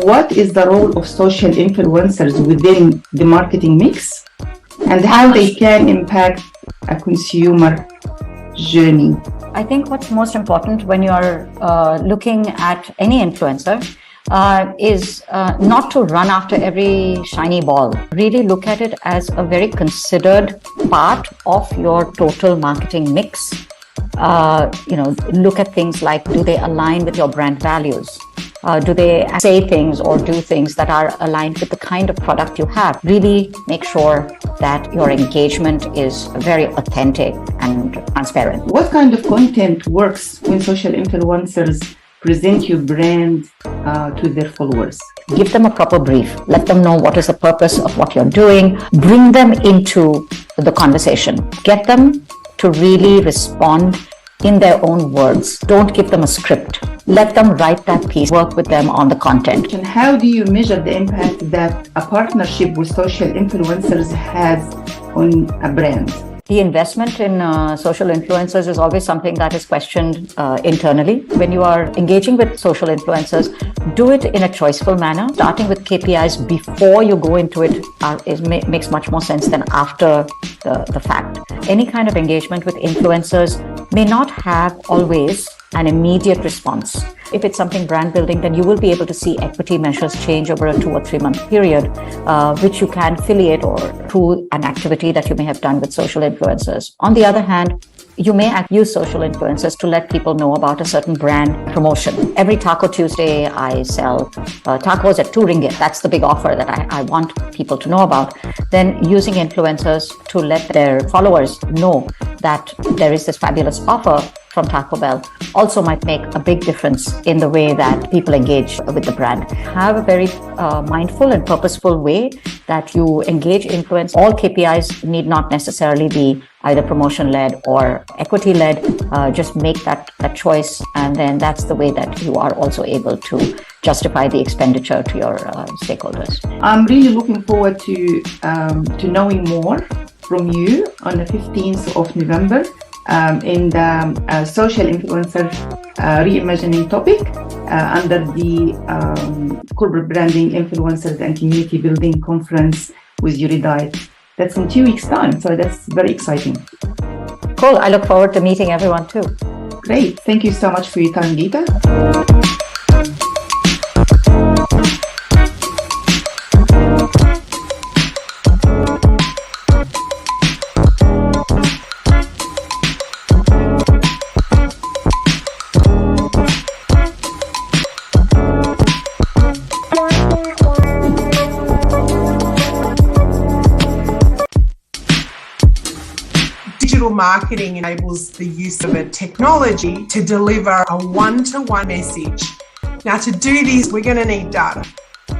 what is the role of social influencers within the marketing mix and how they can impact a consumer journey? I think what's most important when you're looking at any influencer is not to run after every shiny ball. Really look at it as a very considered part of your total marketing mix. Look at things like, do they align with your brand values? Do they say things or do things that are aligned with the kind of product you have? Really make sure that your engagement is very authentic and transparent. What kind of content works when social influencers present your brand to their followers? Give them a proper brief. Let them know what is the purpose of what you're doing. Bring them into the conversation. Get them to really respond in their own words. Don't give them a script. Let them write that piece. Work with them on the content. And how do you measure the impact that a partnership with social influencers has on a brand? The investment in social influencers is always something that is questioned internally. When you are engaging with social influencers, do it in a choiceful manner. Starting with KPIs before you go into it makes much more sense than after the fact. Any kind of engagement with influencers may not have always an immediate response. If it's something brand building, then you will be able to see equity measures change over a 2 or 3 month period, which you can affiliate or through an activity that you may have done with social influencers. On the other hand, you may use social influencers to let people know about a certain brand promotion. Every Taco Tuesday, I sell tacos at 2 ringgit. That's the big offer that I want people to know about. Then using influencers to let their followers know that there is this fabulous offer from Taco Bell also might make a big difference in the way that people engage with the brand. Have a very mindful and purposeful way that you engage influence. All KPIs need not necessarily be either promotion-led or equity-led. Just make that choice, and then that's the way that you are also able to justify the expenditure to your stakeholders. I'm really looking forward to knowing more from you on the 15th of November in the social influencer reimagining topic under the corporate branding influencers and community building conference with Eurydice. That's in 2 weeks' time, so that's very exciting. Cool. I look forward to meeting everyone too. Great. Thank you so much for your time, Geeta. Digital marketing enables the use of a technology to deliver a one-to-one message. Now, to do this, we're going to need data.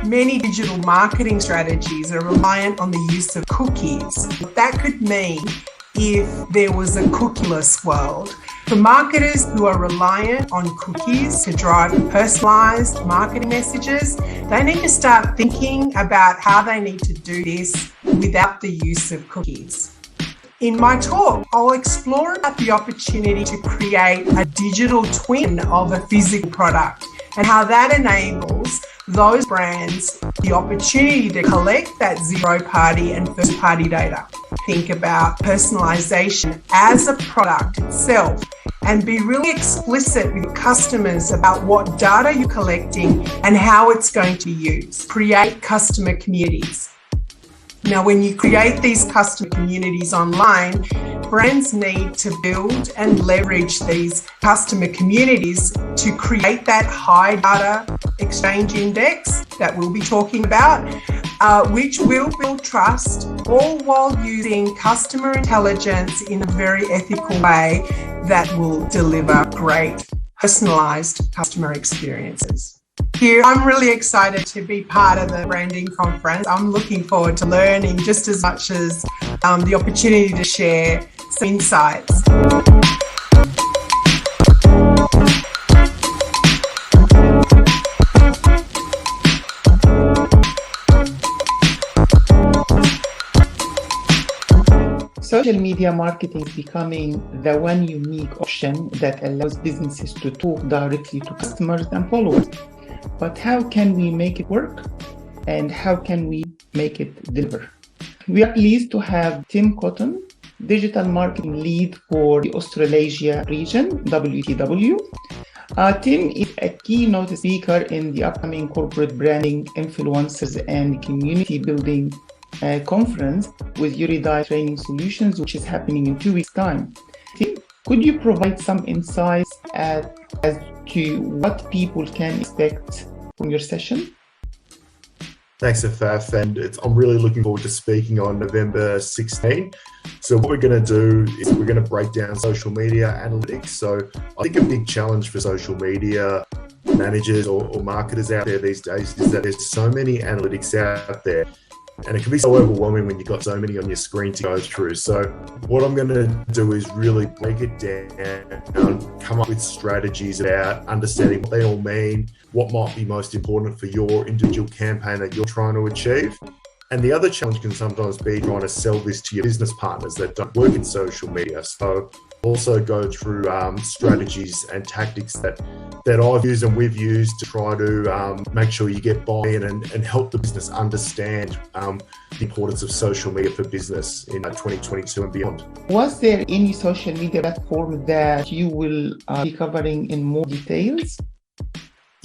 Many digital marketing strategies are reliant on the use of cookies. That could mean if there was a cookieless world. For marketers who are reliant on cookies to drive personalized marketing messages, they need to start thinking about how they need to do this without the use of cookies. In my talk, I'll explore about the opportunity to create a digital twin of a physical product and how that enables those brands the opportunity to collect that zero-party and first-party data. Think about personalization as a product itself and be really explicit with customers about what data you're collecting and how it's going to be used. Create customer communities. Now, when you create these customer communities online, brands need to build and leverage these customer communities to create that high data exchange index that we'll be talking about, which will build trust, all while using customer intelligence in a very ethical way that will deliver great personalized customer experiences. Here, I'm really excited to be part of the branding conference. I'm looking forward to learning just as much as the opportunity to share some insights. Social media marketing is becoming the one unique option that allows businesses to talk directly to customers and followers. but how can we make it work? And how can we make it deliver? We are pleased to have Tim Cotton, Digital Marketing Lead for the Australasia region, WTW. Tim is a keynote speaker in the upcoming Corporate Branding, Influencers and Community Building conference with Eurydie Training Solutions, which is happening in 2 weeks' time. Tim, could you provide some insights as to what people can expect from your session? Thanks, Afaf, and I'm really looking forward to speaking on November 16. So what we're going to do is we're going to break down social media analytics. So I think a big challenge for social media managers or marketers out there these days is that there's so many analytics out there, and it can be so overwhelming when you've got so many on your screen to go through. So what I'm going to do is really break it down, come up with strategies about understanding what they all mean, what might be most important for your individual campaign that you're trying to achieve. And the other challenge can sometimes be trying to sell this to your business partners that don't work in social media. So also go through strategies and tactics that I've used and we've used to try to make sure you get buy-in and help the business understand the importance of social media for business in 2022 and beyond. Was there any social media platform that you will be covering in more details?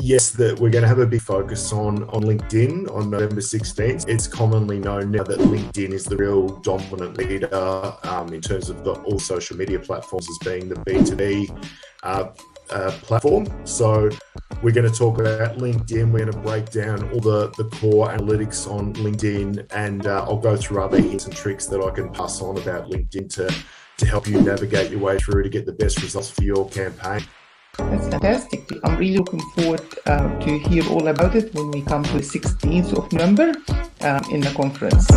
Yes, that we're going to have a big focus on LinkedIn on November 16th. It's commonly known now that LinkedIn is the real dominant leader in terms of all social media platforms as being the B2B platform. So we're going to talk about LinkedIn. We're going to break down all the core analytics on LinkedIn, and I'll go through other hints and tricks that I can pass on about LinkedIn to help you navigate your way through to get the best results for your campaign. That's fantastic. I'm really looking forward to hear all about it when we come to the 16th of November in the conference.